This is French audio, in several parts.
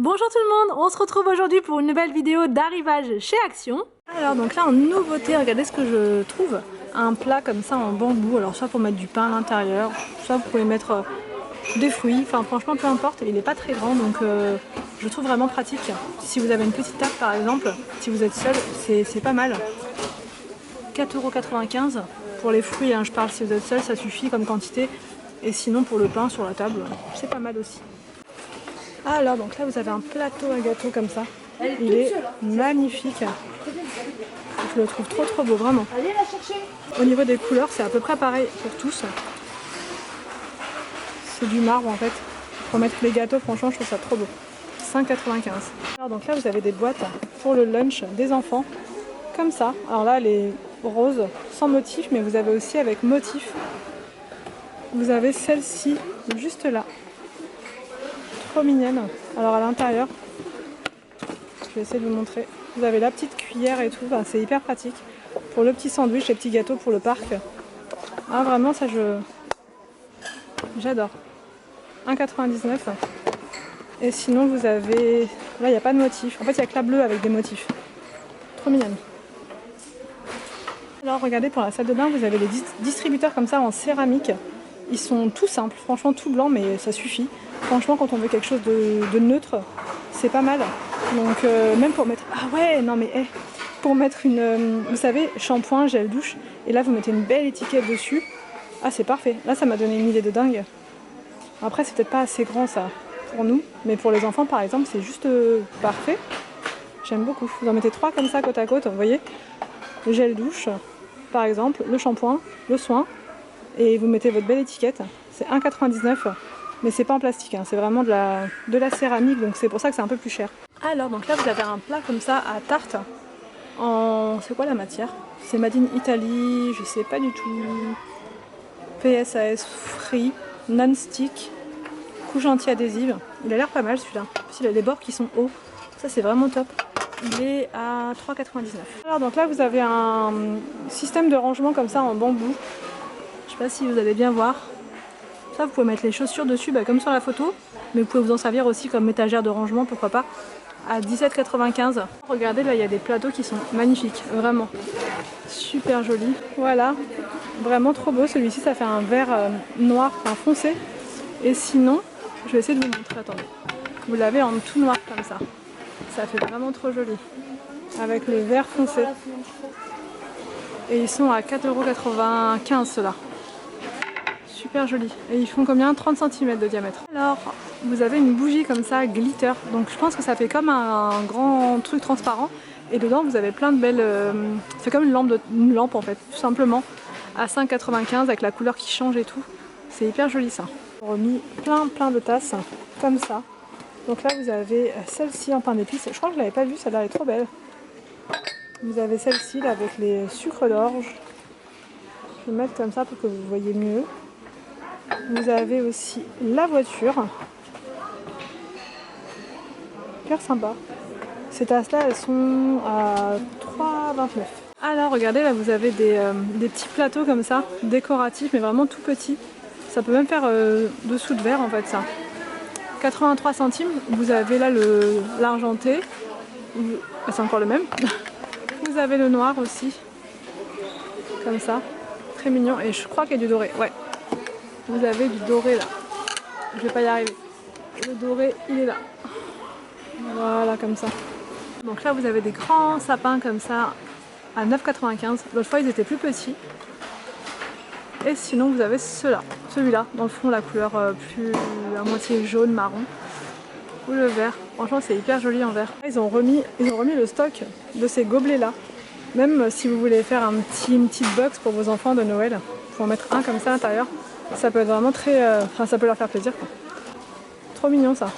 Bonjour tout le monde, on se retrouve aujourd'hui pour une nouvelle vidéo d'arrivage chez Action. Alors donc là en nouveauté, regardez ce que je trouve. Un plat comme ça en bambou, alors soit pour mettre du pain à l'intérieur, soit vous pouvez mettre des fruits, enfin franchement peu importe, il n'est pas très grand donc je trouve vraiment pratique. Si vous avez une petite table par exemple, si vous êtes seul, c'est pas mal. 4,95 € pour les fruits, hein, je parle si vous êtes seul, ça suffit comme quantité. Et sinon pour le pain sur la table, c'est pas mal aussi. Alors donc là vous avez un plateau à gâteau comme ça, il est magnifique, je le trouve trop beau vraiment. Au niveau des couleurs c'est à peu près pareil pour tous, c'est du marbre en fait, pour mettre les gâteaux franchement je trouve ça trop beau. 5,95 €. Alors donc là vous avez des boîtes pour le lunch des enfants, comme ça, alors là elle est rose sans motif mais vous avez aussi avec motif, vous avez celle-ci juste là. Mignonne. Alors à l'intérieur, je vais essayer de vous montrer. Vous avez la petite cuillère et tout. Enfin, c'est hyper pratique pour le petit sandwich, les petits gâteaux pour le parc. Ah vraiment ça j'adore. 1,99 €. Et sinon vous avez là il n'y a pas de motif. En fait il n'y a que la bleue avec des motifs. Trop mignonne. Alors regardez pour la salle de bain vous avez les distributeurs comme ça en céramique. Ils sont tout simples, franchement tout blanc mais ça suffit. Franchement quand on veut quelque chose de neutre, c'est pas mal. Donc même pour mettre... Ah ouais non mais pour mettre une... vous savez, shampoing, gel douche, et là vous mettez une belle étiquette dessus. Ah c'est parfait, là ça m'a donné une idée de dingue. Après c'est peut-être pas assez grand ça pour nous, mais pour les enfants par exemple c'est juste parfait. J'aime beaucoup. Vous en mettez 3 comme ça côte à côte, vous voyez. Le gel douche par exemple, le shampoing, le soin. Et vous mettez votre belle étiquette, c'est 1,99 €, mais c'est pas en plastique, hein, c'est vraiment de la céramique, donc c'est pour ça que c'est un peu plus cher. Alors donc là vous avez un plat comme ça à tarte, en... c'est quoi la matière? C'est Made in Italy, je sais pas du tout, PSAS free, non-stick, couche anti-adhésive, il a l'air pas mal celui-là, en plus il a les bords qui sont hauts, ça c'est vraiment top. Il est à 3,99 €. Alors donc là vous avez un système de rangement comme ça en bambou. Je sais pas si vous allez bien voir. Ça vous pouvez mettre les chaussures dessus comme sur la photo. Mais vous pouvez vous en servir aussi comme étagère de rangement, pourquoi pas. À 17,95 €. Regardez là il y a des plateaux qui sont magnifiques. Vraiment. Super joli. Voilà. Vraiment trop beau. Celui-ci ça fait un vert noir, enfin foncé. Et sinon, je vais essayer de vous montrer. Attendez. Vous l'avez en tout noir comme ça. Ça fait vraiment trop joli. Avec le vert foncé. Et ils sont à 4,95 € ceux-là. Super joli. Et ils font combien? 30 cm de diamètre. Alors, vous avez une bougie comme ça, glitter. Donc je pense que ça fait comme un grand truc transparent. Et dedans, vous avez plein de belles... c'est comme une lampe en fait, tout simplement. À 5,95 € avec la couleur qui change et tout. C'est hyper joli ça. On a remis plein de tasses comme ça. Donc là, vous avez celle-ci en pain d'épices. Je crois que je ne l'avais pas vue, celle-là est trop belle. Vous avez celle-ci là avec les sucres d'orge. Je vais mettre comme ça pour que vous voyez mieux. Vous avez aussi la voiture. Hyper sympa. Ces tasses-là, elles sont à 3,29 €. Alors regardez, là vous avez des petits plateaux comme ça, décoratifs, mais vraiment tout petits. Ça peut même faire dessous de verre en fait ça. 83 centimes. Vous avez là l'argenté. C'est encore le même. Vous avez le noir aussi. Comme ça. Très mignon. Et je crois qu'il y a du doré. Ouais. Vous avez du doré là. Je vais pas y arriver. Le doré, il est là. Voilà, comme ça. Donc là, vous avez des grands sapins comme ça à 9,95 €. L'autre fois, ils étaient plus petits. Et sinon, vous avez celui-là, dans le fond, la couleur plus à moitié jaune, marron. Ou le vert. Franchement, c'est hyper joli en vert. Ils ont remis le stock de ces gobelets-là. Même si vous voulez faire une petite box pour vos enfants de Noël, vous pouvez en mettre un comme ça à l'intérieur. Ça peut être vraiment très... ça peut leur faire plaisir quoi. Trop mignon ça.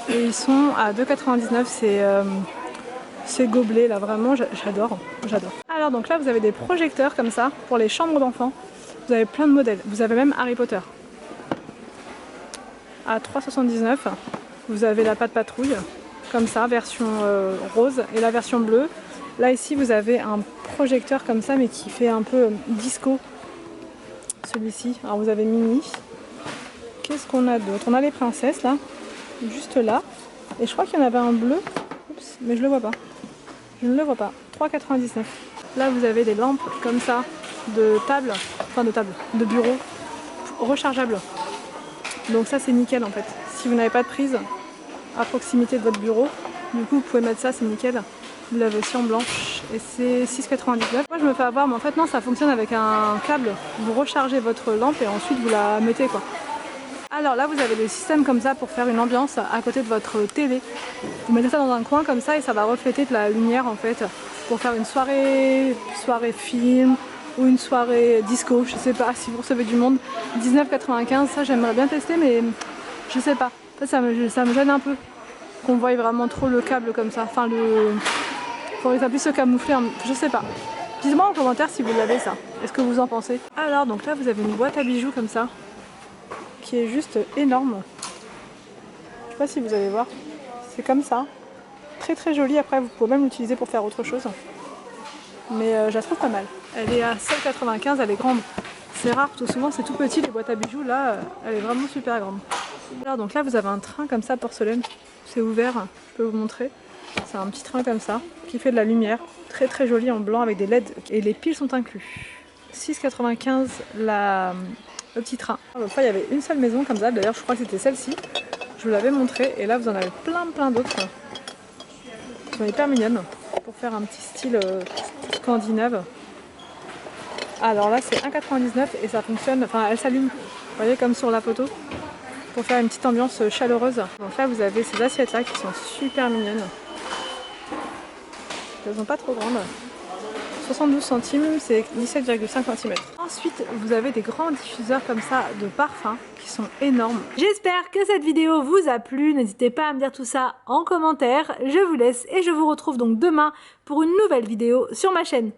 Et ils sont à 2,99 € ces gobelets là, vraiment j'adore. Alors donc là vous avez des projecteurs comme ça pour les chambres d'enfants. Vous avez plein de modèles. Vous avez même Harry Potter. À 3,79 €. Vous avez la Patte Patrouille comme ça, version rose, et la version bleue. Là ici vous avez un projecteur comme ça mais qui fait un peu disco. Celui-ci, alors vous avez Mini. Qu'est-ce qu'on a d'autre? On a les princesses là. juste là. Et je crois qu'il y en avait un bleu. Oups, mais je le vois pas. Je ne le vois pas. 3,99. Là vous avez des lampes comme ça de table, enfin de bureau rechargeables. Donc ça c'est nickel en fait. Si vous n'avez pas de prise à proximité de votre bureau, du coup vous pouvez mettre ça, c'est nickel. Vous l'avez aussi en blanche et c'est 6,99. Moi je me fais avoir mais en fait non, ça fonctionne avec un câble. Vous rechargez votre lampe et ensuite vous la mettez quoi. Alors là vous avez des systèmes comme ça pour faire une ambiance à côté de votre télé. Vous mettez ça dans un coin comme ça et ça va refléter de la lumière en fait pour faire une soirée film ou une soirée disco, je sais pas si vous recevez du monde. 19,95, ça j'aimerais bien tester mais je sais pas. Ça me gêne un peu qu'on voie vraiment trop le câble comme ça. Enfin faudrait que ça puisse se camoufler, je sais pas. Dites-moi en commentaire si vous l'avez ça. Est-ce que vous en pensez? Alors donc là vous avez une boîte à bijoux comme ça qui est juste énorme. Je sais pas si vous allez voir. C'est comme ça. Très très jolie. Après vous pouvez même l'utiliser pour faire autre chose. Mais je la trouve pas mal. Elle est à 7,95, elle est grande. C'est rare, tout souvent c'est tout petit les boîtes à bijoux. Là elle est vraiment super grande. Alors donc là vous avez un train comme ça porcelaine. C'est ouvert, je peux vous montrer. C'est un petit train comme ça qui fait de la lumière. Très très joli en blanc avec des LED et les piles sont inclus. 6,95 le petit train. Donc là il y avait une seule maison comme ça, d'ailleurs je crois que c'était celle-ci. Je vous l'avais montré et là vous en avez plein d'autres. Elles sont hyper mignonnes pour faire un petit style scandinave. Alors là c'est 1,99 et ça fonctionne, enfin elle s'allume, vous voyez comme sur la photo, pour faire une petite ambiance chaleureuse. Donc là vous avez ces assiettes là qui sont super mignonnes. Elles sont pas trop grandes. 72 centimes, c'est 17,5 cm. Ensuite, vous avez des grands diffuseurs comme ça de parfums qui sont énormes. J'espère que cette vidéo vous a plu. N'hésitez pas à me dire tout ça en commentaire. Je vous laisse et je vous retrouve donc demain pour une nouvelle vidéo sur ma chaîne.